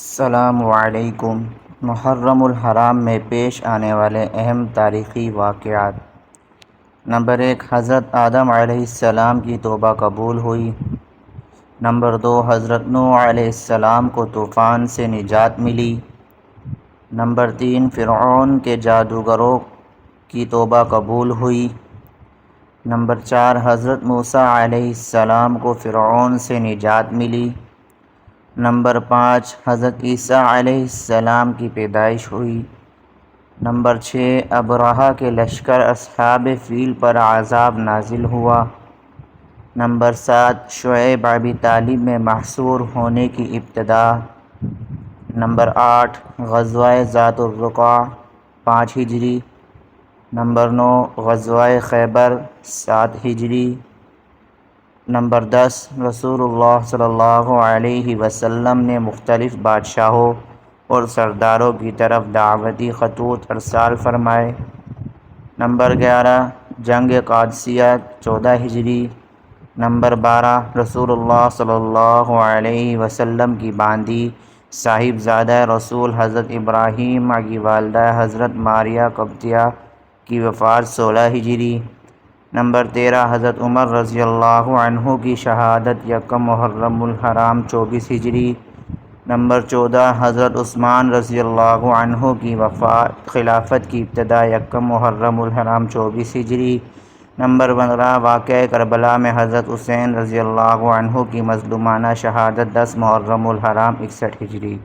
السلام علیکم۔ محرم الحرام میں پیش آنے والے اہم تاریخی واقعات۔ نمبر 1، حضرت آدم علیہ السلام کی توبہ قبول ہوئی۔ نمبر 2، حضرت نوح علیہ السلام کو طوفان سے نجات ملی۔ نمبر 3، فرعون کے جادوگروں کی توبہ قبول ہوئی۔ نمبر 4، حضرت موسیٰ علیہ السلام کو فرعون سے نجات ملی۔ نمبر 5، حضرت عیسیٰ علیہ السلام کی پیدائش ہوئی۔ نمبر 6، ابرہہ کے لشکر اصحاب فیل پر عذاب نازل ہوا۔ نمبر 7، شعیب ابی طالب میں محصور ہونے کی ابتدا۔ نمبر 8، غزوہ ذات الرقاع 5 ہجری۔ نمبر 9، غزوہ خیبر 7 ہجری۔ نمبر 10، رسول اللہ صلی اللہ علیہ وسلم نے مختلف بادشاہوں اور سرداروں کی طرف دعوتی خطوط ارسال فرمائے۔ نمبر 11، جنگ قادسیہ 14 ہجری۔ نمبر 12، رسول اللہ صلی اللہ علیہ وسلم کی باندی صاحبزادہ رسول حضرت ابراہیم کی والدہ حضرت ماریہ قبطیہ کی وفات 16 ہجری۔ نمبر 13، حضرت عمر رضی اللہ عنہ کی شہادت 1 محرم الحرام 24 ہجری۔ نمبر 14، حضرت عثمان رضی اللہ عنہ کی خلافت کی ابتدا 1 محرم الحرام 24 ہجری۔ نمبر 15، واقعہ کربلا میں حضرت حسین رضی اللہ عنہ کی مظلومانہ شہادت 10 محرم الحرام 61 ہجری۔